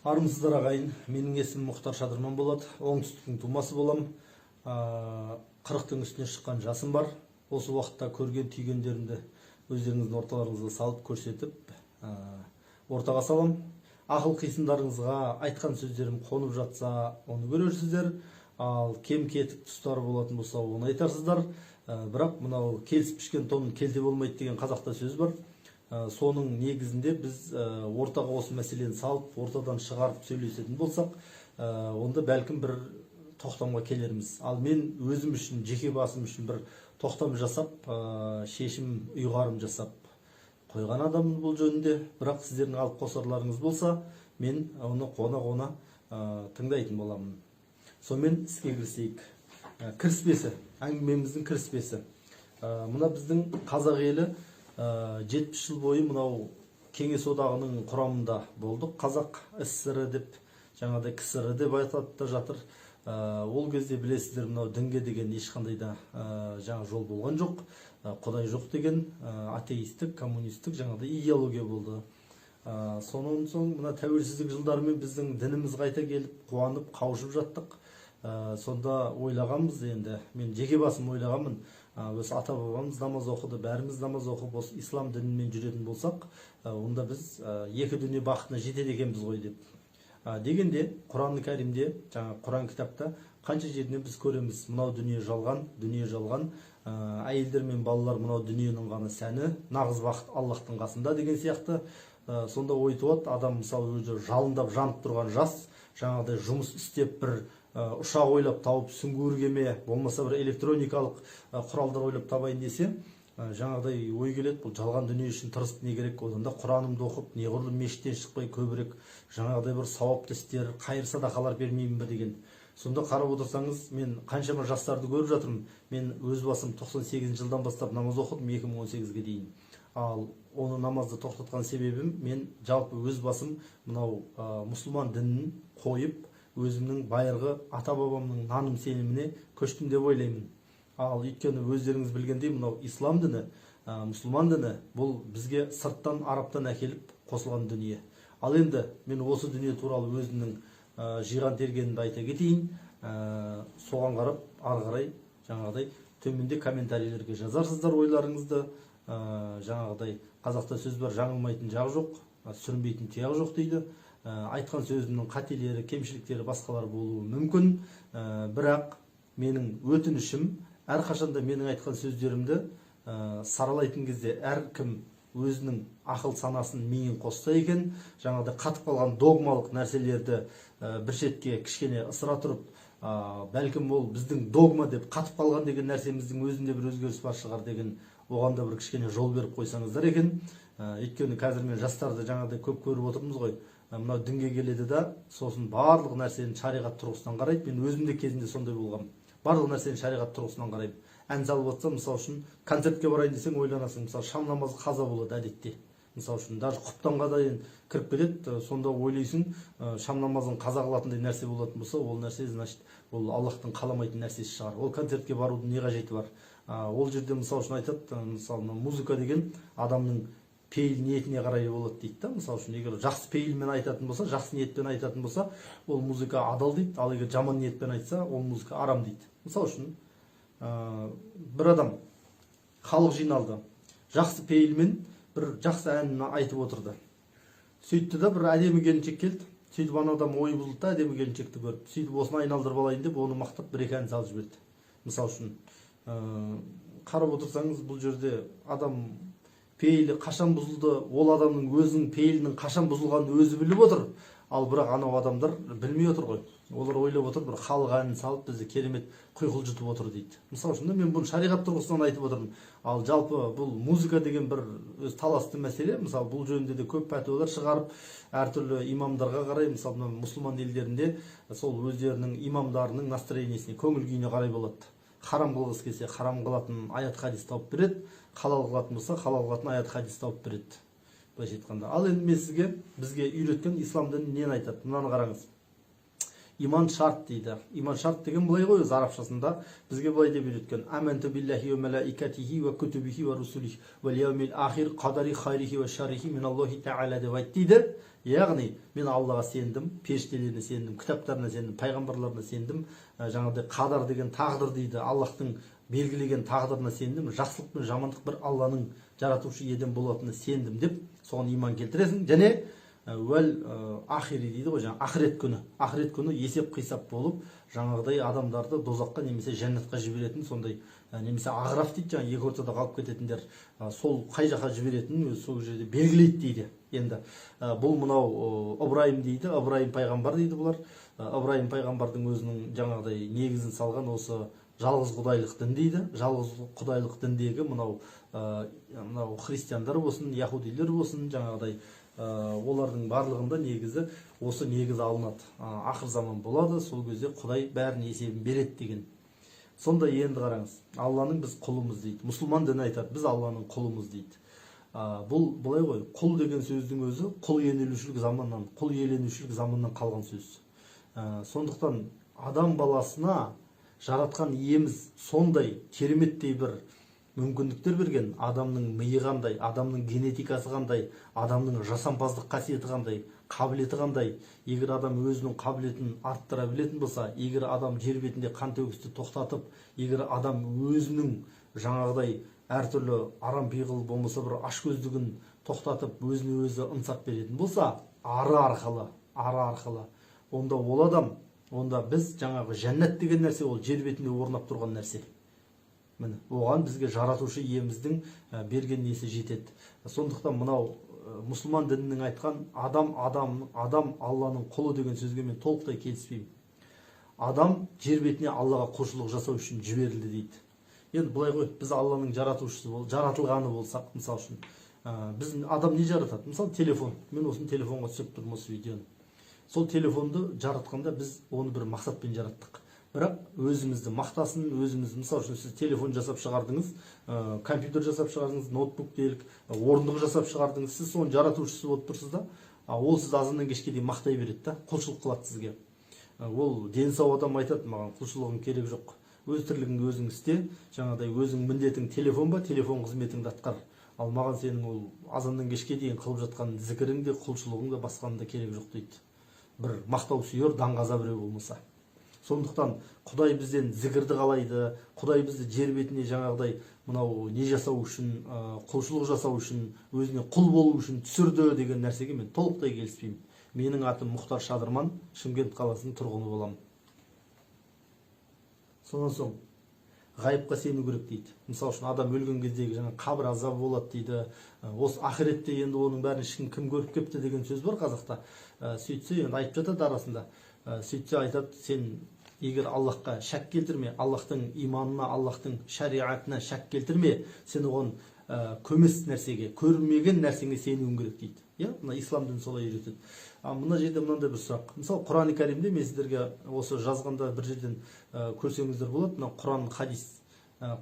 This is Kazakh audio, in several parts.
Армысыздар ағайын, менің есімім Мұхтар Шадырман болады, оңтүстіктің тумасы болам. 40-тың үстіне шыққан жасым бар. Осы уақытта көрген түйгендерімді өздеріңіздің орталарыңызға салып көрсетіп, ортаға салам. Ақыл қисындарыңызға айтқан сөздерім қонып жатса, оны көрерсіздер. Ал кем кетік тұстары болатын болса, оны айтарсыздар. Бірақ мынау келісіп пішкен тон келте болмайды деген қазақта сөз бар. Соның негізінде біз ортаға осы мәселені салып, ортадан шығарып сөйлесетін болсақ, онда бәлкім бір тоқтамға келерміз. Ал мен өзім үшін, жеке басым үшін бір тоқтам жасап, шешім ұйғарым жасап қойған адаммын бұл жөнінде. Бірақ сіздердің алып қосарларыңыз болса, мен оны қона-қона тыңдайтын боламын. Сонымен іске кірісейік. Кіріспесі, әңгімеміздің кіріспесі. Мына біздің қазақ елі 70 жыл бойы мынау Кеңес одағының құрамында болдық. Қазақ ССР деп, жаңағыдай КСР деп айтылып та жатыр. Ол кезде білесіздер, мынау дінге деген ешқандай да жаңа жол болған жоқ. Құдай жоқ деген атеистік, коммунистік жаңағыдай идеология болды. Сонан соң мына тәуелсіздік жылдарымен біздің дініміз қайта келіп, қуанып, қауышып жаттық. Сонда ойлағанбыз, енді мен жеке басым ойлағанмын, осы ата бабамыз намаз оқыды, бәріміз намаз оқып, осы ислам дінімен жүретін болсақ, онда біз екі дүние бақытына жетеді екенбіз ғой деп. Дегенде Құран кәрімде, жаңа Құран кітапта қанша жерінен біз көреміз, мынау дүние жалған, дүние жалған, әйелдер мен балалар мынау дүниенің ғана сәні, нағыз бақыт Аллахтың қасында деген сияқты. Сонда ой туады, адам мысалы өзі жалындап жанып тұрған жас, жаңағыдай жұмыс істеп бір ұшақ ойлап тауып сүңгуір кеме, болмаса бір электроникалық құралдар ойлап табайын десе, жаңағыдай ой келеді, бұл жалған дүние үшін тырысып не керек, одан да Құранымды оқып, неғұрлым мешіттен шықпай көбірек жаңағыдай бір сауапты істер, қайыр садақалар бермеймін бе деген. Сонда қарап отырсаңыз, мен қаншама жастарды көріп жатырмын. Мен өз басым 98 жылдан бастап намаз оқыдым 2018-ге дейін. Ал оны намазды тоқтатқан себебім, мен жалпы өз басым мынау мұсылман дінін қойып, өзімнің байырғы ата-бабамның наным сеніміне көштім деп ойлаймын. Ал өйткені өздеріңіз білгендей, мынау ислам діні, мұсылман діні, бұл бізге сырттан, араптан әкеліп қосылған дүние. Ал енді мен осы дүние туралы өзімнің жиған тергенімді айта кетейін. Соған қарап, ары қарай жаңағыдай төменде комментарийлерге жазарсыздар ойларыңызды. Жаңағыдай қазақта сөз бар, жаңылмайтын жақ жоқ, сүрінбейтін тұяқ жоқ дейді. Айтқан сөзімнің қателері, кемшіліктері басқалар болуы мүмкін. Бірақ менің өтінішім, әрқашанда менің айтқан сөздерімді саралайтын кезде әркім өзінің ақыл санасын миын қосса екен, жаңағыдай қатып қалған догмалық нәрселерді бір шетке кішкене ысыра тұрып, бәлкім ол біздің догма деп қатып қалған деген нәрсеміздің өзінде бір өзгеріс бар шығар деген, оған да бір кішкене жол беріп қойсаңыздар екен. Өйткені қазір мен жастарды жаңағыдай көп көріп отырмыз ғой. Мынау дінге келеді да, сосын барлық нәрсені шариғат тұрғысынан қарайды. Мен өзімде кезінде сондай болғам. Барлық нәрсені шариғат тұрғысынан қараймын. Ән салып жатсам, мысалы үшін концертке барайын десең ойланасың, мысалы шам намазы қаза болады әдетте. Мысалы үшін даже құптанға дейін кіріп кетеді, сонда ойлайсың, шам намазын қаза қылатындай нәрсе болатын болса, ол нәрсе, значит, ол Аллахтың қаламайтын нәрсесі шығар. Ол концертке барудың не қажеті бар? Ол жерде мысалы үшін айтады, мысалы музыка деген адамның пейіл ниетіне қарай болады дейді да. Мысалы үшін егер жақсы пейілмен айтатын болса, жақсы ниетпен айтатын болса, ол музыка адал дейді. Ал егер жаман ниетпен айтса, ол музыка арам дейді. Мысалы үшін бір адам халық жиналды, жақсы пейілмен бір жақсы әнін айтып отырды. Сөйтті да бір әдемі келіншек келді. Сөйтіп ана адам ойы бұзылды да әдемі келіншекті көріп, сөйтіп осыны айналдырып алайын деп, оны мақтап бір екі ән салып жіберді. Мысалы үшін қарап отырсаңыз, бұл жерде адам пейілі қашан бұзылды, ол адамның өзінің пейілінің қашан бұзылғанын өзі біліп отыр. Ал бірақ анау адамдар білмей отыр ғой. Олар ойлап отыр, бір халық әнін салып бізді керемет құйқылжытып отыр дейді. Мысалы үшін мен бұны шариғат тұрғысынан айтып отырмын. Ал жалпы бұл музыка деген бір өз таласты мәселе. Мысалы бұл жөнінде де көп пәтуалар шығарып, әртүрлі имамдарға қарай, мысалы мұсылман елдерінде сол өздерінің имамдарының настроениесіне, көңіл күйіне қарай болады. Харам қылғысы келсе, харам қылатын аят хадис тауып береді. Халал қылатын болса, халал қылатын аят хадис тауып береді. Былайша айтқанда. Ал енді мен сізге, бізге үйреткен ислам діні нені айтады? Мынаны қараңыз. иман шарт дейді. Иман шарт деген былай ғой, өзі арабшасында бізге былай деп үйреткен: аманту биллахи ва малаикатихи ва кутубихи ва русулихи вал яумил ахир қадари хайрихи ва шаррихи мин Аллахи тағала деп айтты дейді. Яғни мен Аллаға сендім, періштелеріне сендім, кітаптарына сендім, пайғамбарларына сендім, жаңағыдай қадар деген тағдыр дейді, Аллахтың белгілеген тағдырына сендім, жақсылық пен жамандық бір Алланың жаратушы еден болатынына сендім деп соған иман келтіресің. Және ахири дейді ғой, жаңа ақырет күні есеп қисап болып жаңағыдай адамдарды дозаққа немесе жәннатқа жіберетін, сондай немесе ағраф дейді, жаңа екі ортада қалып кететіндер, сол қай жаққа жіберетінін өзі сол жерде белгілейді дейді. Енді бұл мынау Ыбырайым дейді, Ыбырайым пайғамбар дейді бұлар. Ыбырайым пайғамбардың өзінің жаңағыдай негізін салған осы жалғыз құдайлық дін дейді. Жалғыз құдайлық діндегі мынау христиандар болсын, яһудилер болсын, жаңағыдай олардың барлығында негізі осы негіз алынады. Ақыр заман болады, сол кезде Құдай бәрін есебін береді деген. Сонда енді қараңыз, Алланың біз құлымыз дейді. Мұсылман діні айтады, біз Алланың құлымыз дейді. Бұл былай ғой, құл деген сөздің өзі құл иеленушілік заманнан қалған сөз. Сондықтан адам баласына жаратқан иеміз сондай кереметтей бір мүмкіндіктер берген. Адамның миы қандай, адамның генетикасы қандай, адамның жасампаздық қасиеті қандай, қабілеті қандай. Егер адам өзінің қабілетін арттыра білетін болса, егер адам жер бетінде қан төгісті тоқтатып, егер адам өзінің жаңағыдай әртүрлі арам пиғыл болмаса бір ашкөздігін тоқтатып, өзіне өзі ынсап беретін болса, ары арқылы, онда ол адам, онда біз жаңағы жәннат деген нәрсе, ол жер бетінде орнап тұрған нәрсе. Міне, оған бізге жаратушы иеміздің берген несі жетеді. Сондықтан мынау мұсылман дінінің айтқан адам Алланың құлы деген сөзге мен толықтай келіспеймін. Адам жер бетіне Аллаға құлшылық жасау үшін жіберілді дейді. Енді былай ғой, біз Алланың жаратылғаны болсақ, мысалы үшін, біз адам не жаратады? Мысалы телефон. Мен осыны телефонға түсіріп тұрмын, осы видеоны. Сол телефонды жаратқанда біз оны бір мақсатпен жараттық. Бірақ өзімізді мақтасын, өзімізді, мысалы үшін, сіз телефон жасап шығардыңыз, компьютер жасап шығардыңыз, ноутбук делік, орындық жасап шығардыңыз, сіз соның жаратушысы болып тұрсыз да, ол сіз азаннан кешке дейін мақтай береді да, құлшылық қылады сізге. Ол дені сау адам айтады, маған құлшылығың керек жоқ. Өз тірлігіңді өзің істе, жаңағыдай өзің міндетің телефон ба, телефон қызметіңді атқар. Ал маған сенің ол азаннан кешке дейін қылып жатқан зікірің де, құлшылығың да, басқаның да керек жоқ дейді. Бір мақтау сүйер, даңғаза біреу болмаса. Сондықтан Құдай бізден зікірді қалайды, Құдай бізді жер бетіне жаңағыдай мынау не жасау үшін, құлшылық жасау үшін, өзіне құл болу үшін түсірді деген нәрсеге мен толықтай келіспеймін. Менің атым Мұхтар Шадырман, Шымкент қаласының тұрғыны боламын. Сонан соң ғайыпқа сену керек дейді. Мысалы үшін адам өлген кездегі жаңа қабір азабы болады дейді. Осы ақиретте енді оның бәрін ешкім кім көріп кепті деген сөз бар қазақта. Сөйтсе енді айтып жатады арасында. Сөйтсе айтады, сен егер Аллахқа шәк келтірме, Аллахтың иманына, Аллахтың шариғатына шәк келтірме, сен оған көмес нәрсеге, көрмеген нәрсеге сенуің керек дейді. Мына ислам діні солай үйретеді. Мына жерде мынандай бір сұрақ. Мысалы Құран Кәрімде мен сіздерге осы жазғанда бір жерден көрсеңіздер болады. Мына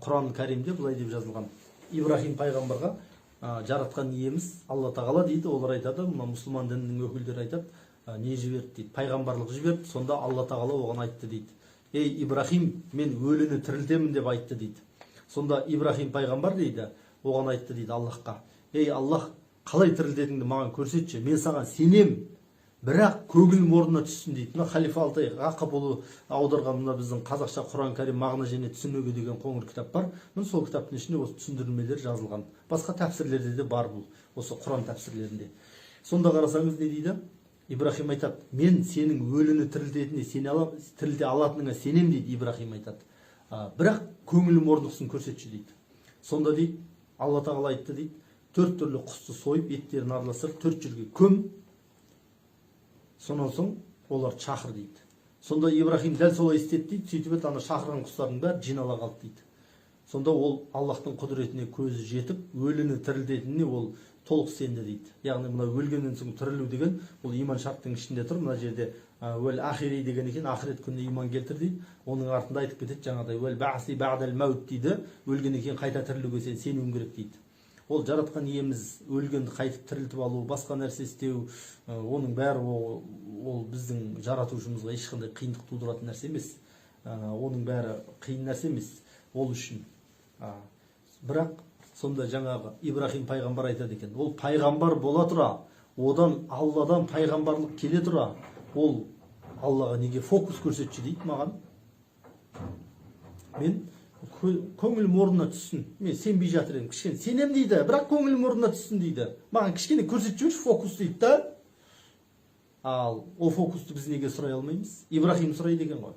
Құран Кәрімде былай деп жазылған. Ибрахим пайғамбарға жаратқан иеміз Алла тағала дейді. Олар айтады, мына мұсылман дінінің өкілдері айтады, не жіберді дейді, пайғамбарлық жіберді. Сонда Алла тағала оған айтты дейді: ей Ибрахим, мен өліні тірілтемін деп айтты дейді. Сонда Ибрахим пайғамбар дейді, оған айтты дейді Аллахқа: ей Аллах, қалай тірілтетіңді маған көрсетші, мен саған сенем, бірақ көңілім орнына түссін дейді. Мына Халифа Алтай Ғақапұлы аударған мына біздің қазақша Құран Кәрім мағына және түсінігі деген қоңыр кітап бар. Міне сол кітаптың ішінде осы түсіндірмелер жазылған. Басқа тәпсірлерде де бар бұл, осы Құран тәпсірлерінде. Сонда қарасаңыз не дейді? Ибрахим айтады: мен сенің өліні тірілте алатыныңа сенем дейді. Ибрахим айтады: бірақ көңілім орнысын көрсетші дейді. Сонда дейді, Алла тағала айтты дейді: 4 түрлі құсты сойып, еттерін араластырып 4 жерге көм, сонан соң олар шақыр дейді. Сонда Ибрахим дәл солай істеді дейді. Сөйтіп ана шақырған құстардың бәрі жинала қалды дейді. Сонда ол Аллахтың құдіретіне көзі жетіп, өліні тірілтетініне ол толық сенді дейді. Яғни мына өлгеннен соң тірілу деген ол иман шарттың ішінде тұр. Мына жерде уәл ахири деген екен, ақырет күніне иман келтір дейді. Оның артында айтып кетеді жаңағыдай уәл бәъси бәъдәл мәут дейді. Өлгеннен кейін қайта тірілуге сен сенуің керек дейді. Ол жаратқан иеміз өлгенді қайтып тірілтіп алу, басқа нәрсе істеу, оның бәрі ол біздің жаратушымызға ешқандай қиындық тудыратын нәрсе емес. Оның бәрі қиын нәрсе емес ол үшін. Бірақ сонда жаңағы Ибрахим пайғамбар айтады екен, ол пайғамбар бола тұра, одан Алладан пайғамбарлық келе тұра, ол Аллаға неге фокус көрсетші дейді маған. Мен көңілім орнына түссін. Мен сенбей жатыр едім, кішкене сенем дейді, бірақ көңілім орнына түссін дейді. Маған кішкене көрсетіп жіберші фокус дейді да. Ал ол фокусты біз неге сұрай алмаймыз? Ибрахим сұрайды екен ғой.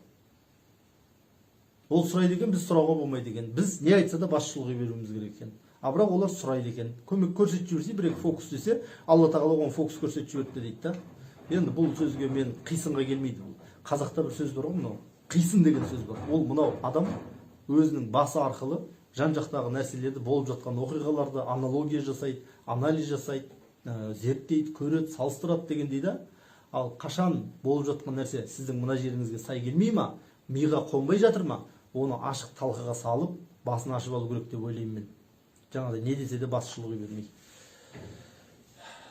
Ол сұрайды екен, біз сұрауға болмайды екен. Біз не айтса да басшылығы беруіміз керек екен. Бірақ олар сұрайды екен. Көмек көрсетіп жіберсе, бір-екі фокус десе, Алла тағала оған фокус көрсетіп жіберді дейді да. Енді бұл сөзге мен қисынға келмейді. Қазақта бір сөз бар ғой, мынау қисын деген сөз бар. Ол мынау адам өзінің басы арқылы жан-жақтағы нәрселерді, болып жатқан оқиғаларды аналогия жасайды, анализ жасайды, зерттейді, көреді, салыстырады деген дейді. Ал қашан болып жатқан нәрсе сіздің мына жеріңізге сай келмей ма, миға қонбай жатыр ма, оны ашық талқыға салып, басын ашып алу керек деп ойлаймын мен. Жаңағыдай не десе де басшылығы бермей.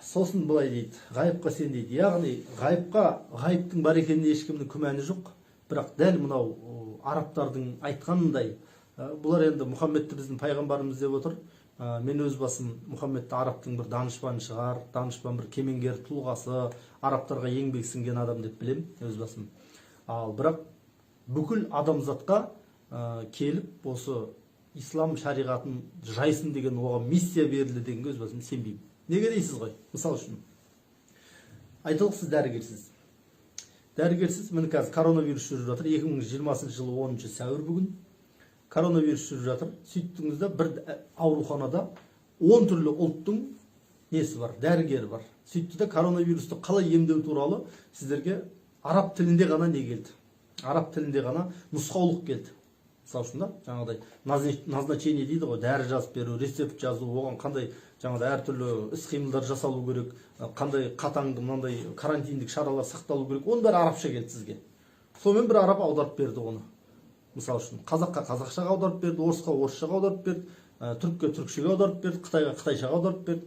Сосын былай дейді, ғайыпқа сен дейді. Яғни ғайыптың бар екеніне ешкімнің күмәні жоқ. Бірақ дәл мынау арабтардың айтқанындай, бұлар енді Мұхаммедті біздің пайғамбарымыз деп отыр. Мен өз басым Мұхаммедті арабтың бір данышпан шығар, данышпан бір кемеңгер тұлғасы, арабтарға еңбек сіңген адам деп білем өз басым. Ал бірақ бүкіл адамзатқа келіп осы ислам шариғатын жайсын деген оған миссия берілді дегенге өз басым сенбеймін. Неге дейсіз ғой? Мысал үшін айталық, сіз дәрігерсіз. Дәрігерсіз, міне қазір коронавирус жүріп жатыр. 2020 жылы 10 сәуір бүгін. Коронавирус жүріп жатыр. Сөйттіңізде бір ауруханада 10 түрлі ұлттың несі бар, дәрігері бар. Сөйтті де коронавирусты қалай емдеу туралы сіздерге араб тілінде ғана не келді? Араб тілінде ғана нұсқаулық келді. Мысалы үшін да, жаңағыдай назначение дейді ғой, дәрі жазып беру, рецепт жазу, оған қандай жаңағыдай әртүрлі іс-қимылдар жасалу керек, қандай қатаң мынандай карантиндік шаралар сақталу керек, оның бәрі арабша келді сізге. Сонымен бір араб аударып берді оны. Мысалы үшін қазаққа қазақшаға аударып берді, орысқа орысшаға аударып берді, түрікке түрікшеге аударып берді, қытайға қытайшаға аударып берді.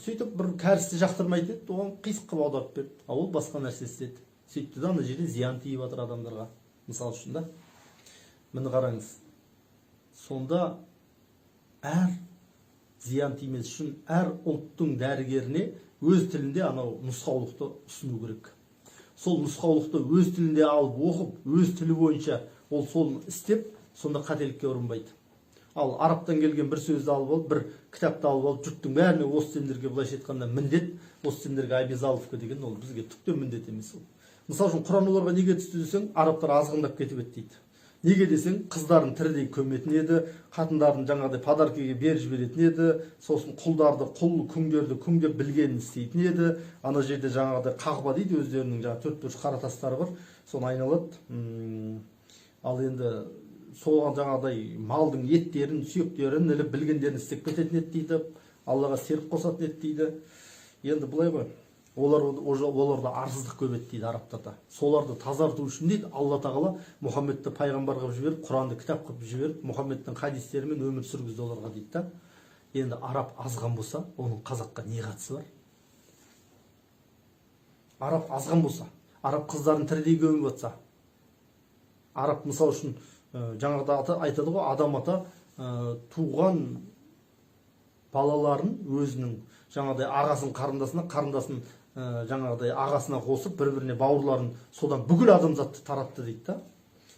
Сөйтіп бір кәрісті жақтырмайды еді, оған қисық қылып аударып берді. Ал ол басқа нәрсе істеді. Сөйтті де ана жерде зиян тиіп жатыр адамдарға. Мысалы үшін да. Міне қараңыз. Сонда әр зиян тимес үшін әр ұлттың дәрігеріне өз тілінде анау нұсқаулықты ұсыну керек. Сол нұсқаулықты өз тілінде алып оқып, өз тілі бойынша ол соны істеп, сонда қателікке ұрынбайды. Ал арабтан келген бір сөзді алып алып, бір кітапты алып алып, жұрттың бәріне осы сендерге былайша айтқанда міндет, осы сендерге обязаловка деген ол бізге түктен міндет емес ол. Мысалы үшін Құран оларға неге түсті десең, арабтар азғындап кетіп еді дейді. Неге десең, қыздарын тірідей көметін еді, қатындарын жаңағыдай подаркаға беріп жіберетін еді, сосын құлдарды, күңдерді күңдеп білгенін істейтін еді. Ана жерде жаңағыдай қағба дейді, өздерінің жаңағы төрт бұрыш қара тастары бар, соны айналады. Ал енді соған жаңағыдай малдың еттерін, сүйектерін іліп білгендерін істеп кететін еді дейді, Аллаға серік қосатын еді дейді. Енді былай ғой, оларда арсыздық көп еді дейді арабтарда. Соларды тазарту үшін дейді, Алла тағала Мұхаммедті пайғамбар қылып жіберіп, Құранды кітап қылып жіберіп, Мұхаммедтің хадистерімен өмір сүргізді оларға дейді да. Енді араб азған болса, оның қазаққа не қатысы бар? Араб азған болса, араб қыздарын тірідей көміп жатса, араб мысал үшін жаңағыда айтады ғой, адам ата туған балаларын өзінің жаңағыдай ағасын қарындасын жаңағыдай ағасына қосып, бір-біріне бауырларын содан бүкіл адамзатты таратты дейді да.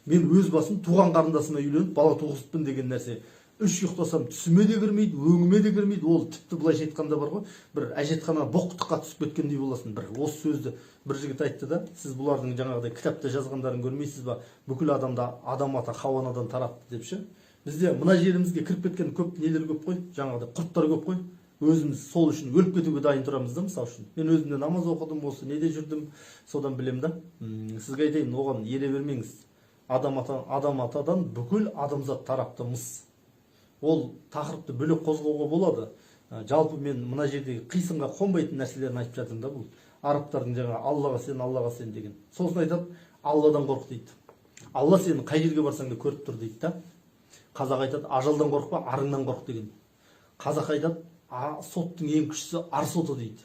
Мен өз басым туған қарындасыма үйленіп, бала туғызыппын деген нәрсе үш ұйықтасам түсіме де кірмейді, өңіме де кірмейді. Ол тіпті былайша айтқанда бар ғой, бір әжетхана боқтыққа түсіп кеткендей боласың. Бір осы сөзді бір жігіт айтты да, сіз бұлардың жаңағыдай кітапта жазғандарын көрмейсіз ба? Бүкіл адамда адам ата Хауанадан таратты деп ше. Бізде мына жерімізге кіріп кеткен көп нелер көп қой, жаңағыдай құрттар көп қой. Өзіміз сол үшін өліп кетуге дайын тұрамыз да, мысалы үшін. Мен өзімде намаз оқыдым, осы неде жүрдім, содан білем да. Сізге айтайын, оған ере бермеңіз. Адам атадан бүкіл адамзат тарапты мыс. Ол тақырыпты бөлек қозғауға болады. Жалпы мен мына жердегі қисынға қонбайтын нәрселерін айтып жатырмын да, бұл арабтардың жаңа Аллаға сен деген. Сосын айтады, Алладан қорқ дейді. Алла сені қай жерге барсаң да көріп тұр дейді да. Қазақ айтады, ажалдан қорықпа, арыңнан қорқ деген. Қазақ айтады, соттың ең күштісі ар соты дейді.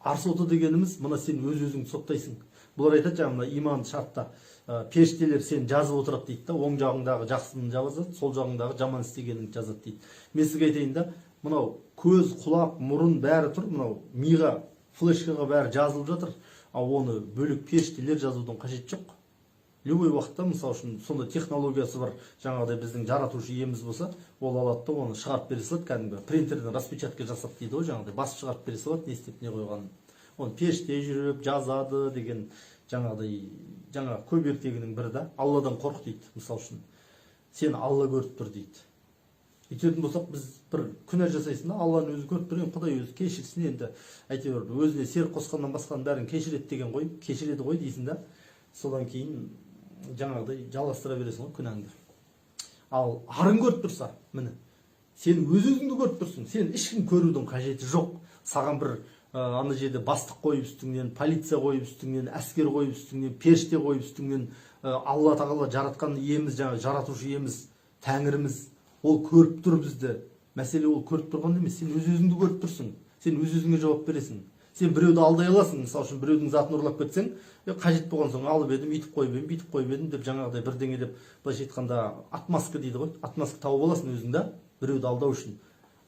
ар соты дегеніміз мына сен өзіңді соттайсың. Бұлар айтады жаңа иман шартта періштелер сен жазып отырады дейді да, оң жағыңдағы жақсыны жазады, сол жағыңдағы жаман істегеніңді жазады дейді. Мен сізге айтайын да, мынау көз, құлақ, мұрын бәрі тұр, мынау миға, флешкаға бәрі жазылып жатыр, ал оны бөлек періштелер жазудың қажеті жоқ. Любой уақытта, мысалы үшін, сонда технологиясы бар, жаңағыдай біздің жаратушы иеміз болса, ол алады да оны шығарып бере салады, кәдімгі принтерден распечатка жасап дейді ғой, жаңағыдай басып шығарып бере салады, не істеп не қойғанын. Оны періште жүріп жазады деген жаңағыдай, жаңа көп ертегінің бірі да, Алладан қорқ дейді, мысалы үшін. Сені Алла көріп тұр дейді. Үйтетін болсақ, біз бір күнә жасайсың да, Алланың өзі көріп тұр, Құдай өзі кешірсін, енді әйтеуір өзіне серік қосқаннан басқаның бәрін кешіреді деген ғой, кешіреді ғой дейсің да. Содан кейін жаңағыдай жалғастыра бересің ғой күнәңді. Ал арың көріп тұрса, міне, сен өз-өзіңді көріп тұрсың, сен ешкім көрудің қажеті жоқ. Саған бір ана жерде бастық қойып үстіңнен, полиция қойып үстіңнен, әскер қойып үстіңнен, періште қойып үстіңнен, Алла тағала жаратқан иеміз, жаңа жаратушы иеміз, Тәңіріміз, ол көріп тұр бізді. Мәселе ол көріп тұрған емес, сен өз-өзіңді көріп тұрсың. Сен өз-өзіңе жауап бересің. Сен біреуді алдай аласың, мысалы үшін біреудің затын ұрлап кетсең, қажет болған соң алып едім, үйтіп қойып едім, бүйтіп қойып едім деп жаңағыдай бірдеңе деп, былайша айтқанда отмазка дейді ғой, отмазка тауып аласың өзің да, біреуді алдау үшін.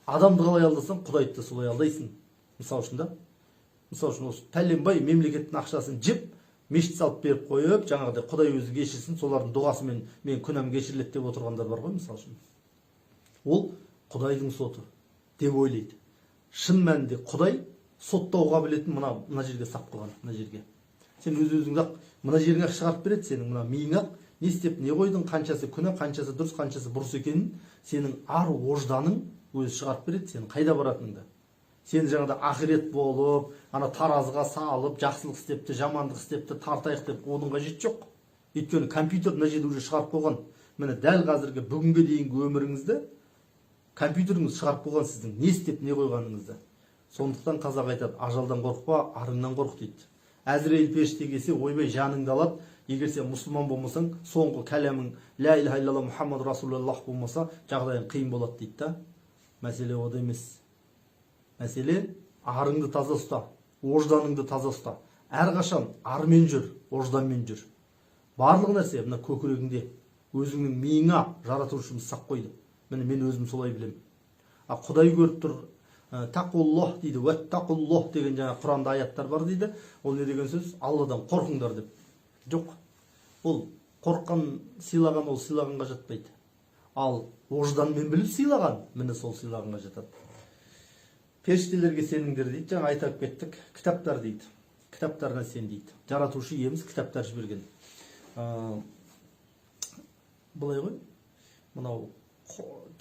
Адамды қалай алдасаң, Құдайды да солай алдайсың. Мысалы үшін да, мысалы үшін осы пәленбай мемлекеттің ақшасын жеп, мешіт салып беріп қойып, жаңағыдай Құдай өзі кешірсін, солардың дұғасымен мен күнәм кешіріледі деп отырғандар бар ғой, мысалы үшін. Ол Құдайдың соты деп ойлайды. Шын мәнінде Құдай соттау қабілетін мына жерге сап қойған, мына жерге. Сен өз-өзіңді ақ мына жеріңе шығарып береді, сенің мына миыңа не істеп, не қойдың, қаншасы күнә, қаншасы дұрыс, қаншасы бұрыс екенін сенің ар ожданың өзі шығарып береді, сенің қайда баратыныңды. Сен жаңағыда ақирет болып, ана таразыға салып, жақсылық істепті, жамандық істепті, тартайық деп, оның қажеті жоқ. Өйткені компьютер мына жерде уже шығарып қойған. Міне дәл қазіргі бүгінге дейінгі өміріңізді компьютеріңіз шығарып қойған сіздің не істеп, не қойғаныңызды. Сондықтан қазақ айтады, ажалдан қорықпа, арыңнан қорық дейді. Әзірейіл періште келсе, ойбай жаныңды алады. Егер сен мұсылман болмасаң, соңғы кәлемің ля иляха иллаллах Мұхаммад Расулуллах болмаса, жағдайың қиын болады дейді да. Мәселе ода емес. Мәселе арыңды таза ұста, ожданыңды таза ұста. Әрқашан армен жүр, ожданмен жүр. Барлық нәрсе мына көкірегіңде, өзіңнің миыңа жаратушымыз сақ қойды. Міне мен өзім солай білемін. Құдай көріп тұр. Тақуллах дейді, уәттақуллах деген жаңа Құранда аяттар бар дейді. Ол не деген сөз? Алладан қорқыңдар деп. Жоқ. Ол қорыққан сыйлаған, ол сыйлағанға жатпайды. Ал ожданмен біліп сыйлаған, міне сол сыйлағанға жатады. Періштелерге сеніңдер дейді, жаңа айтып кеттік. Кітаптар дейді. Кітаптарына сен дейді. Жаратушы иеміз кітаптар жіберген. Былай ғой. Мынау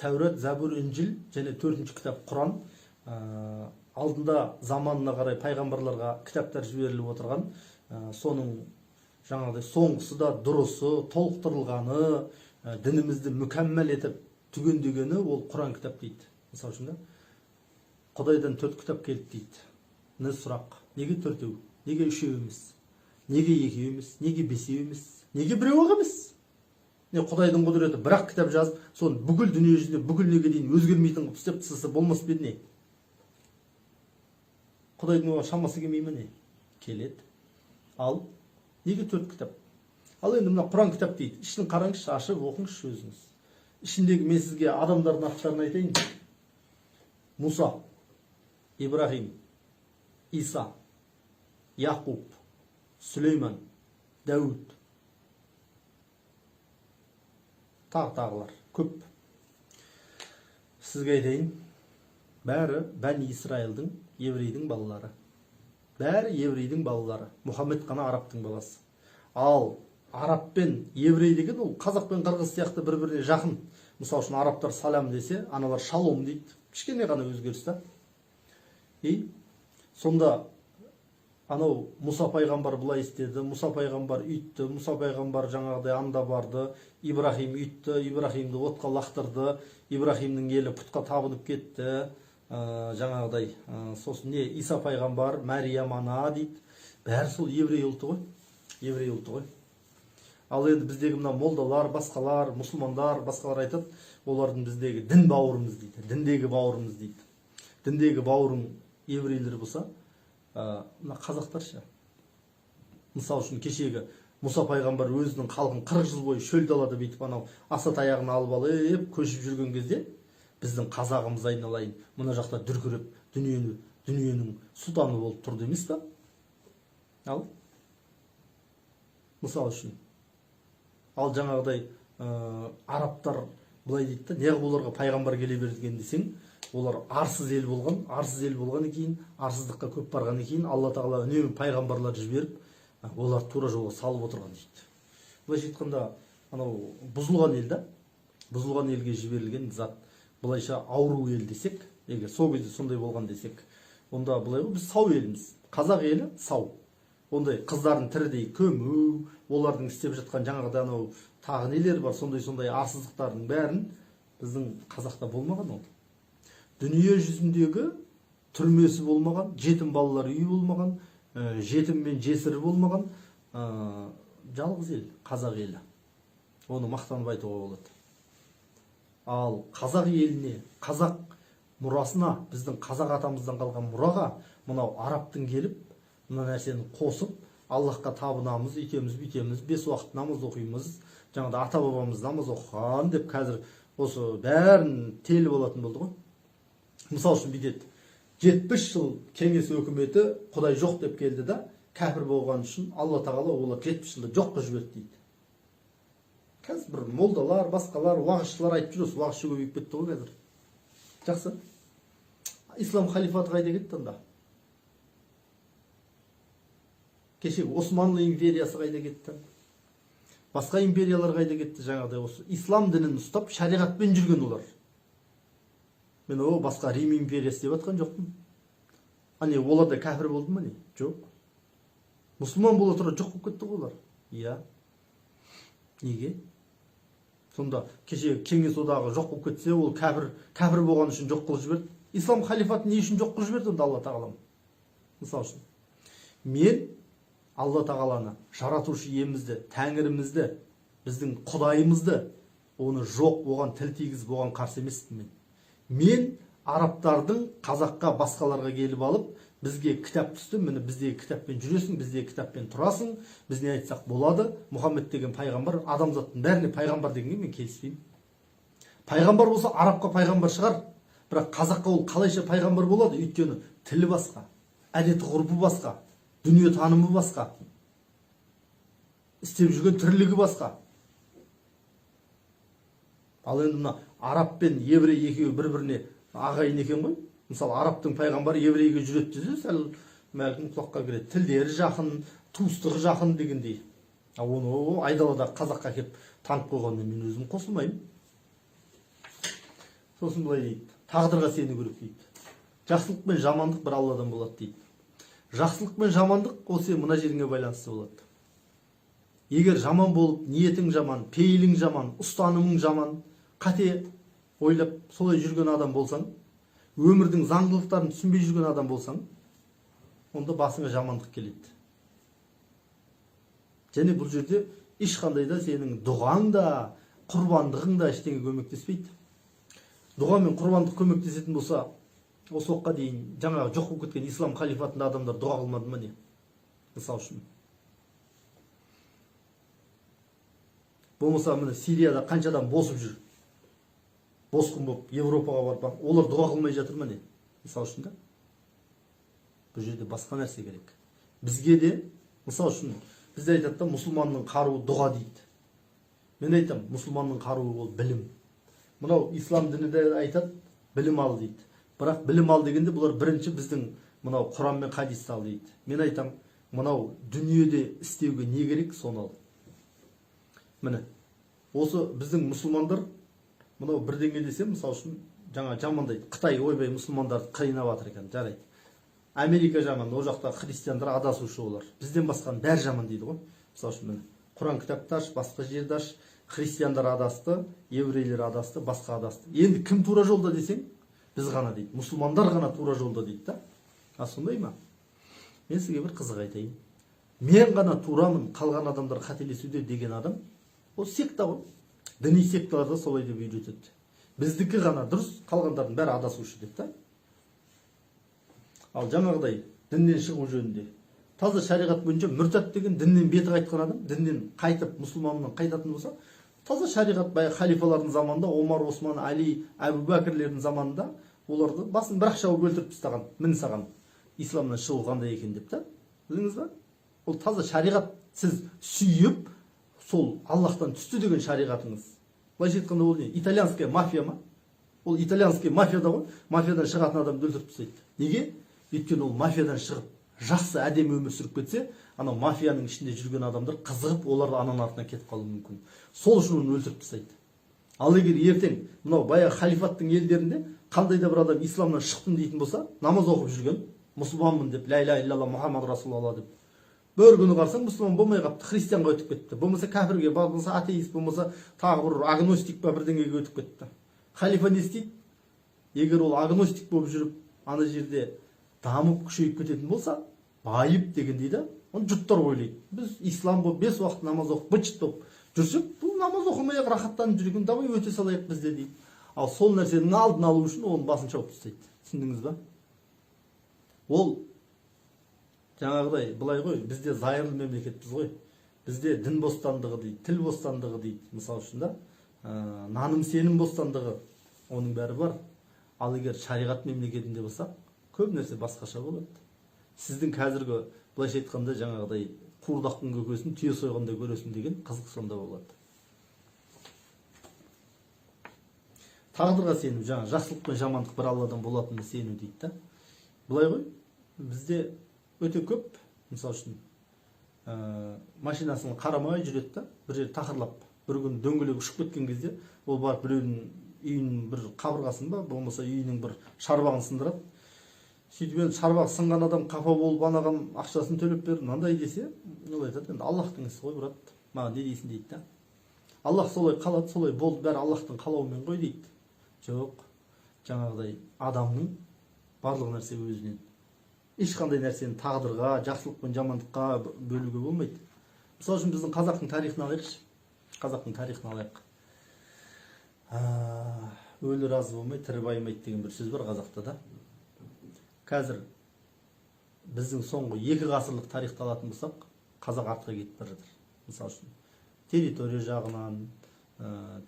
Тәурат, Забур, Инжил және 4-ші кітап Құран. Алдында заманына қарай пайғамбарларға кітаптар жіберіліп отырған, соның жаңағыдай соңғысы да дұрысы, толықтырылғаны, дінімізді мүкәммәл етіп түгендегені ол Құран кітап дейді. Мысалы үшін Құдайдан 4 кітап келді дейді. Не сұрақ? Неге 4-еу? Неге 3-еу емес? Неге 2-еу емес? Неге 5-еу емес? Неге 1-еу емес? Не Құдайдың құдіреті бірақ кітап жазып, соны бүкіл дүние жүзінде бүкіл неге дейін өзгермейтін қылып істеп тастаса болмас па еді не? Құдайдың оған шамасы келмей ме не? Келеді. Ал неге 4 кітап? Ал енді мына Құран кітап дейді. Ішін қараңызшы, ашып оқыңызшы өзіңіз. Ішіндегі мен сізге адамдардың аттарын айтайын. Мұса, Ибрахим, Иса, Яқуб, Сүлейман, Дәуд. Тағылар көп. Сізге айтайын, бәрі Бәни Исраилдің, еврейдің балалары. Бәрі еврейдің балалары. Мұхаммед қана арабтың баласы. Ал араб пен еврей деген ол қазақ пен қырғыз сияқты бір-біріне жақын. Мысалы үшін арабтар салам десе, аналар шалом дейді. Кішкене ғана өзгеріс та. Сонда анау Мұса пайғамбар бұлай істеді, Мұса пайғамбар үйтті, Мұса пайғамбар жаңағыдай анда барды, Ибрахим үйтті, Ибрахимді отқа лақтырды, Ибрахимнің елі пұтқа табынып кетті, жаңағыдай, сосын не, Иса пайғамбар, Мәриям ана дейді. Бәрі сол еврей ұлты ғой, еврей ұлты ғой. Ал енді біздегі мына молдалар, басқалар, мұсылмандар, басқалар айтады, олардың біздегі дін бауырымыз дейді, діндегі бауырымыз дейді. Діндегі бауырың еврейлер болса, мына қазақтарша, мысалы үшін кешегі Мұса пайғамбар өзінің халқын 40 жыл бойы шөл далада бүйтіп анау аса таяғын алып алып көшіп жүрген кезде біздің қазағымыз айналайын мына жақта дүркіреп дүниенің сұлтаны болып тұрды емес па? Ал мысалы үшін ал жаңағыдай арабтар былай дейді да, неғып оларға пайғамбар келе берген десең, олар арсыз ел болғаннан кейін, арсыздыққа көп барғаннан кейін Алла тағала үнемі пайғамбарлар жіберіп, олар тура жолға салып отырған дейді. Былайша айтқанда, анау бұзылған ел да, бұзылған елге жіберілген зат, былайша ауру ел десек, егер сол кезде сондай болған десек, онда былай біз сау елміз. Қазақ елі сау. Ондай қыздардың тірідей көму, олардың істеп жатқан жаңағыдай анау тағы нелер бар, сондай арсыздықтардың бәрін біздің қазақта болмаған ол. Дүние жүзіндегі түрмесі болмаған, жетім балалар үйі болмаған, жетім мен жесірі болмаған жалғыз ел, қазақ елі. Оны мақтанып айтуға болады. Ал қазақ еліне, қазақ мұрасына, біздің қазақ атамыздан қалған мұраға, мынау араптың келіп, мына нәрсені қосып, Аллахқа табынамыз, үйтеміз, бүйтеміз, 5 уақыт намаз оқимыз, жаңағыда ата бабамыз намаз оқыған деп қазір осы бәрін теліп алатын болды ғой. Мысалы үшін бүйтеді, 70 жыл кеңес өкіметі Құдай жоқ деп келді да, кәпір болған үшін Алла тағала олар 70 жылда жоққа жіберді дейді. Қазір бір молдалар, басқалар, уағызшылар айтып жүрсіз, уағызшы көбейіп кетті ғой қазір. Жақсы. Ислам халифаты қайда кетті онда? Кешегі Османлы империясы қайда кетті? Басқа империялар қайда кетті? Жаңағыдай осы ислам дінін ұстап, шариғатпен жүрген олар. Мен басқа Рим империясы деп атқан жоқпын. Ане олар да кәпір болды ма не? Жоқ. Мұсылман бола тұра жоқ болып кетті ғой олар. Иә. Неге? Сонда кеше кеңес одағы жоқ болып кетсе, ол кәпір болған үшін жоқ қылып жіберді. Ислам халифатын не үшін жоқ қылып жіберді онда Алла тағалам? Мысалы үшін, мен Алла тағаланы, жаратушы иемізді, тәңірімізді, біздің құдайымызды, оны жоқ, оған тіл тигізіп, оған қарсы емеспін мен. Мен арабтардың қазаққа, басқаларға келіп алып, бізге кітап түсті, міне біздегі кітаппен жүресің, біздегі кітаппен тұрасың, біз не айтсақ болады, Мұхаммед деген пайғамбар, адамзаттың бәріне пайғамбар дегенге мен келіспеймін. Пайғамбар болса, арабқа пайғамбар шығар, бірақ қазаққа ол қалайша пайғамбар болады? Өйткені тілі басқа, әдеті ғұрпы басқа, дүние танымы басқа, істеп жүрген тірлігі басқа. Ал енді мына араб пен еврей екеуі бір-біріне ағайын екен ғой. Мысалы, арабтың пайғамбары еврейге жүреді десе, сәл мәлкім құлаққа кіреді. Тілдері жақын, туыстығы жақын дегендей. Оны айдалада қазаққа кеп танып қойғанмен мен өзім қосылмаймын. Сосын былай дейді, тағдырға сену керек дейді. Жақсылық пен жамандық бір Алладан болады дейді. Жақсылық пен жамандық осы мына жеріңе байланысты болады. Егер жаман болып, ниетің жаман, пейілің жаман, ұстанымың жаман, қате ойлап солай жүрген адам болсаң, өмірдің заңдылықтарын түсінбей жүрген адам болсаң, онда басыңа жамандық келеді. Және бұл жерде ешқандай да сенің дұғаң да, құрбандығың да ештеңе көмектеспейді. Дұға мен құрбандық көмектесетін болса, осы уақытқа дейін жаңағы жоқ болып кеткен ислам халифатында адамдар дұға қылмады ма не? Мысалы үшін. Болмаса міне Сирияда қанша адам босып жүр. Босқын болып Европаға барып, олар дұға қылмай жатыр ма не? Мысалы үшін да. Бұл жерде басқа нәрсе керек. Бізге де, мысалы үшін, бізде айтады да, мұсылманның қаруы дұға дейді. Мен айтам, мұсылманның қаруы ол білім. Мынау ислам діні де айтады, білім ал дейді. Бірақ білім ал дегенде бұлар бірінші біздің мынау Құран мен хадисті ал дейді. Мен айтам, мынау дүниеде істеуге не керек, соны ал. Міне, осы біздің мұсылмандар мынау бірдеңе десе, мысалы үшін жаңа жамандайды. Қытай ойбай мұсылмандарды қинап жатыр екен, жарайды. Америка жаман, о жақта христиандар адасушы олар. Бізден басқаны бәрі жаман дейді ғой. Мысалы үшін міне, Құран кітапты аш, басқа жерді аш, христиандар адасты, еврейлер адасты, басқа адасты. Енді кім тура жолда десең, біз ғана дейді. Мұсылмандар ғана тура жолда дейді да. А сондай ма? Мен сізге бір қызық айтайын. Мен ғана турамын, қалған адамдар қателесуде деген адам, ол секта ғой. Діни секталарда солай деп үйретеді. Біздікі ғана дұрыс, қалғандардың бәрі адасушы деп та. Ал жаңағыдай діннен шығу жөнінде. Таза шариғат бойынша мүртат деген діннен беті қайтқан адам, діннен қайтып мұсылманнан қайтатын болса, таза шариғат бай халифалардың заманында, Омар, Осман, Али, Әбу Бәкірлердің заманында оларды басын бір-ақ шауып өлтіріп тастаған, мін саған исламнан шығу қандай екен деп та. Білдіңіз ба? Ол таза шариғат, сіз сүйіп, сол Аллахтан түсті деген шариғатыңыз. Былайша айтқанда ол не? Итальянская мафия ма? Ол итальянский мафияда ғой, мафиядан шығатын адамды өлтіріп тастайды. Неге? Өйткені ол мафиядан шығып жақсы әдемі өмір сүріп кетсе, анау мафияның ішінде жүрген адамдар қызығып, олар ананың артынан кетіп қалуы мүмкін. Сол үшін оны өлтіріп тастайды. Ал егер ертең мынау баяғы халифаттың елдерінде қандай да бір адам исламнан шықтым дейтін болса, намаз оқып жүрген, мұсылманмын деп, ля иляха илlalloh Мұхаммад расулалла деп, бір күні қарсаң мұсылман болмай қалыпты, христианға өтіп кетті, болмаса кәпірге, болмаса атеист, болмаса тағы бір агностик па бірдеңеге өтіп кетті. Халифа не істейді? Егер ол агностик болып жүріп, ана жерде дамып күшейіп кететін болса, байып деген дейді, оны жұрттар ойлайды. Біз ислам болып 5 уақыт намаз оқып, быт-шыт болып жүрсек, бұл намаз оқымай рахаттанып жүрген, давай өте салайық бізде дейді. Ал сол нәрсенің алдын алу үшін оның басын шауып тастайды. Түсіндіңіз ба? Ол жаңағыдай былай ғой, бізде зайырлы мемлекетпіз ғой. Бізде дін бостандығы дейді, тіл бостандығы дейді. Мысалы үшін да, наным сенім бостандығы, оның бәрі бар. Ал егер шариғат мемлекетінде болсақ, көп нәрсе басқаша болады. Сіздің қазіргі былайша айтқанда жаңағыдай қуырдақтың көкесін түйе сойғанда көресің деген қызық сонда болады. Тағдырға сену, жаңа жақсылық пен жамандық бір Алладан болатынына сену дейді да. Былай ғой, бізде өте көп, мысалы үшін, машинасын қарамай жүреді да, бір жер тақырлап, бір күн дөңгелек ұшып кеткен кезде, ол барып біреудің үйінің бір қабырғасын ба, болмаса үйінің бір шарбағын сындырады. Сөйтіп енді шарбақ сынған адам қапа болып анаған ақшасын төлеп берді, мынандай десе, ол айтады, енді Аллахтың ісі ғой, брат, маған не дейсің дейді да. Аллах солай қалады, солай болды, бәрі Аллахтың қалауымен ғой дейді. Жоқ, жаңағыдай адамның барлық нәрсе өзінен. Ешқандай нәрсені тағдырға, жақсылық пен жамандыққа бөлуге болмайды. Мысалы үшін біздің қазақтың тарихын алайықшы. Қазақтың тарихын алайық. Өлі разы болмайды, тірі байымайды деген бір сөз бар қазақта да. Қазір біздің соңғы 2 ғасырлық тарихты алатын болсақ, қазақ артқа кетіп бара жатыр. Мысалы үшін территория жағынан,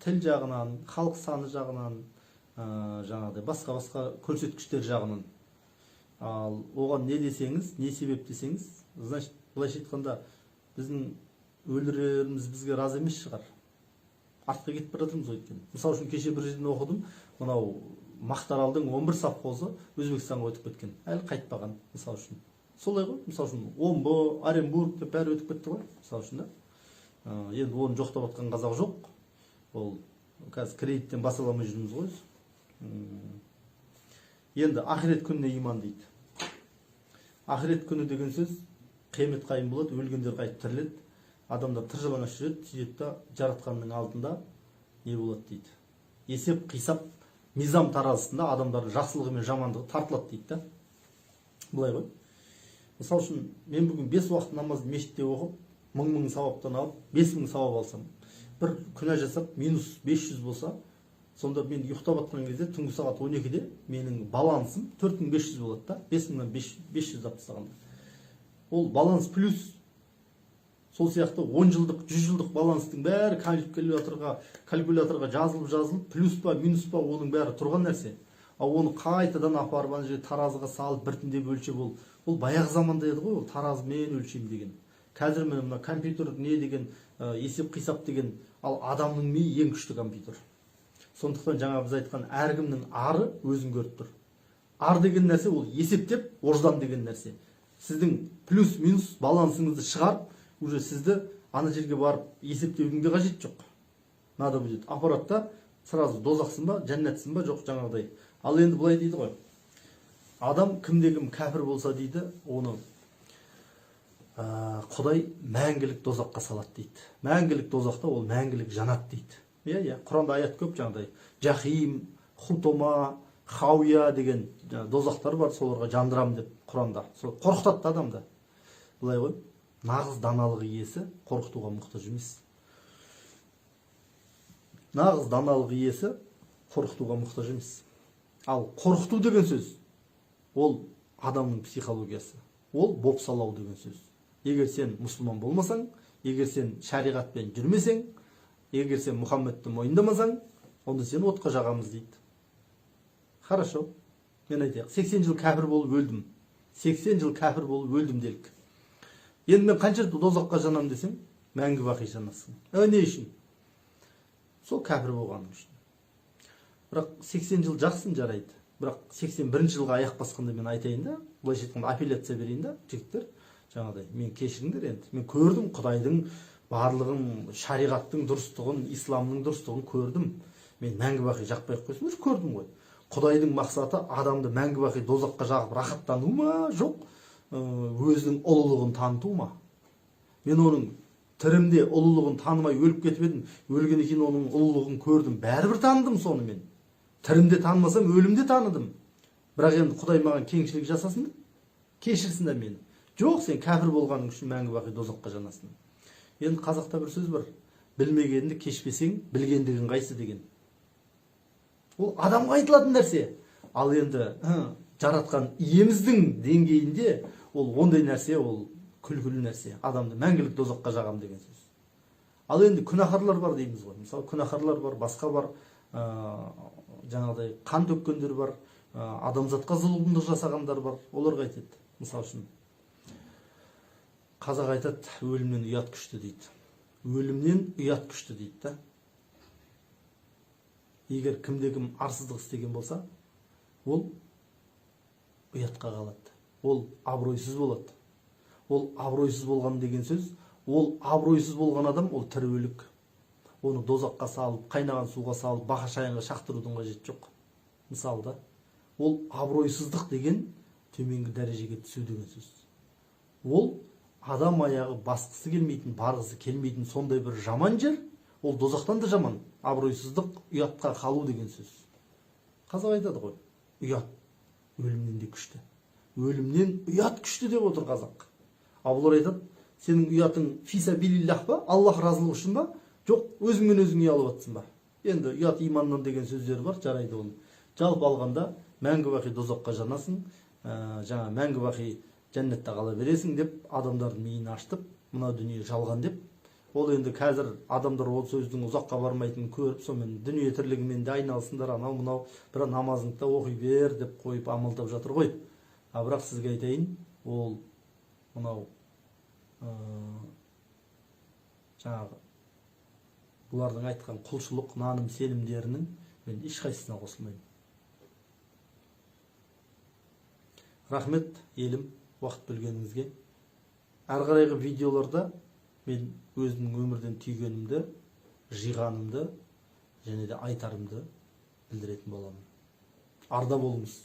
тіл жағынан, халық саны жағынан, жаңағыдай басқа көрсеткіштер жағынан. Ал оған не десеңіз, не себеп десеңіз, значит, былайша айтқанда біздің өлеріміз бізге разы емес шығар. Артқа кетіп бара жатырмыз ғой өйткені. Мысалы үшін кеше бір жерден оқыдым, мынау Мақтаралдың 11 совхозы Өзбекстанға өтіп кеткен, әлі қайтпаған, мысалы үшін. Солай ғой, мысалы үшін Омбы, Оренбург деп бәрі өтіп кетті ғой, мысалы үшін да. Енді оны жоқтап жатқан қазақ жоқ. Ол қазір кредиттен баса алмай жүрміз ғой. Енді ақирет күніне иман дейді. Ақирет күні деген сөз қиямет қайым болады, өлгендер қайтып тіріледі, адамдар тыржалаңаш жүреді, сөйтеді да жаратқанның алдында не болады дейді. Есеп, қисап, мизам таразысында адамдардың жақсылығы мен жамандығы тартылады дейді да. Былай ғой. Мысалы үшін мен бүгін 5 уақыт намазды мешітте оқып, 1000 сауаптан алып, 5000 сауап алсам, бір күнә жасап минус 500 болса, сонда мен ұйықтап жатқан кезде түнгі сағат 12-де менің балансым 4500 болады да, 5000-нан 500 алып тастағанда. Ол баланс плюс. Сол сияқты 10 жылдық, 100 жылдық баланстың бәрі калькуляторға жазылып, плюс па, минус па, оның бәрі тұрған нәрсе. Ал оны қайтадан апарып ана жерге таразыға салып біртіндеп өлшеп ол баяғы заманда еді ғой, ол таразымен өлшеймін деген. Қазір мына компьютер не деген, есеп қисап деген, ал адамның миы ең күшті компьютер. Сондықтан жаңа біз айтқан әркімнің ары өзін көріп тұр. Ар деген нәрсе ол есептеп, ождан деген нәрсе. Сіздің плюс-минус балансыңызды шығарып, уже сізді ана жерге барып есептеудің де қажет жоқ. Надо будет аппаратта сразу дозақсың ба, жәннатсың ба, жоқ жаңағыдай. Ал енді былай дейді ғой. Адам кімде-кім кәпір болса дейді, оны Құдай мәңгілік дозаққа салады дейді. Мәңгілік дозақта ол мәңгілік жанат дейді. Иә, Құранда аят көп жаңағыдай. Жахим, Хутома, Хауя деген дозақтар бар, соларға жандырам деп Құранда. Сол қорқытады адамды. Былай ғой, нағыз даналық иесі қорқытуға мұқтаж емес. Нағыз даналық иесі қорқытуға мұқтаж емес. Ал қорқыту деген сөз, ол адамның психологиясы. ол бопсалау деген сөз. Егер сен мұсылман болмасаң, егер сен шариғатпен жүрмесең, егер сен Мұхаммедті мойындамасаң, онда сені отқа жағамыз дейді. Хорошо, мен айтайық, 80 жыл кәпір болып өлдім. 80 жыл кәпір болып өлдім делік. Енді мен қанша дозаққа жанам десем, мәңгі бақи жанасың. Не үшін? Сол кәпір болғаның үшін. Бірақ 80 жыл жақсын жарайды. Бірақ 81 жылға аяқ басқанда мен айтайын да, былайша айтқанда апелляция берейін да, жігіттер, жаңағыдай, мен кешіріңдер енді. Мен көрдім Құдайдың барлығын, шариғаттың дұрыстығын, исламның дұрыстығын көрдім. Мен мәңгі бақи жақпай қойсын, көрдім ғой. Құдайдың мақсаты адамды мәңгі бақи дозаққа жағып рахаттану ма, жоқ, өзінің ұлылығын таныту ма? Мен оның тірімде ұлылығын танымай өліп кетіп едім, өлгеннен кейін оның ұлылығын көрдім, бәрібір таныдым соны мен. Тірімде танымасам, өлімде таныдым. Бірақ енді Құдай маған кеңшілік жасасын да, кешірсін да мені. Жоқ, сен кәпір болғаның үшін мәңгі бақи дозаққа жанасың. Енді қазақта бір сөз бар, білмегенді кешпесең, білгендігің қайсы деген. Ол адамға айтылатын нәрсе. Ал енді жаратқан иеміздің деңгейінде ол ондай нәрсе, ол күлкілі нәрсе. Адамды мәңгілік дозаққа жағам деген сөз. Ал енді күнәһарлар бар дейміз ғой. Мысалы, күнәһарлар бар, басқа бар, жаңағыдай қан төккендер бар, адамзатқа зұлымдық жасағандар бар. Оларға айтады. Мысалы үшін қазақ айтады, өлімнен ұят күшті дейді. Өлімнен ұят күшті дейді да. Егер кімде-кім арсыздық істеген болса, ол ұятқа қалады. Ол абыройсыз болады. Ол абыройсыз болған деген сөз, ол абыройсыз болған адам, ол тірі өлік. Оны дозаққа салып, қайнаған суға салып, бақа шайынға шақтырудың қажеті жоқ. Мысалы, ол абыройсыздық деген төменгі дәрежеге түсу деген сөз. Ол адам аяғы басқысы келмейтін, барғысы келмейтін сондай бір жаман жер, ол дозақтан да жаман. Абыройсыздық, ұятқа қалу деген сөз. Қазақ айтады ғой, ұят өлімнен де күшті. Өлімнен ұят күшті деп отыр қазақ. Ал олар айтады, сенің ұятың фисабилиллах па, Аллах разылығы үшін ба, жоқ, өзіңмен өзің ұялып жатсың ба? Енді ұят иманнан деген сөздер бар, жарайды оны. Жалпы алғанда мәңгі бақи дозаққа жанасың, жаңа мәңгі бақи жәннатта қала бересің деп адамдардың миын аштып, мына дүние жалған деп. Ол енді қазір адамдар ол сөздің ұзаққа бармайтынын көріп, сонымен дүние тірлігімен де айналысыңдар, анау мынау, бір намазыңды да оқи бер деп қойып амалдап жатыр ғой. Бірақ сізге айтайын, ол мынау жаңағы бұлардың айтқан құлшылық, наным, сенімдерінің мен ешқайсысына қосылмаймын. Рахмет, елім, уақыт бөлгеніңізге. Әрі қарайғы видеоларда мен өзімнің өмірден түйгенімді, жиғанымды және де айтарымды білдіретін боламын. Арда болыңыз.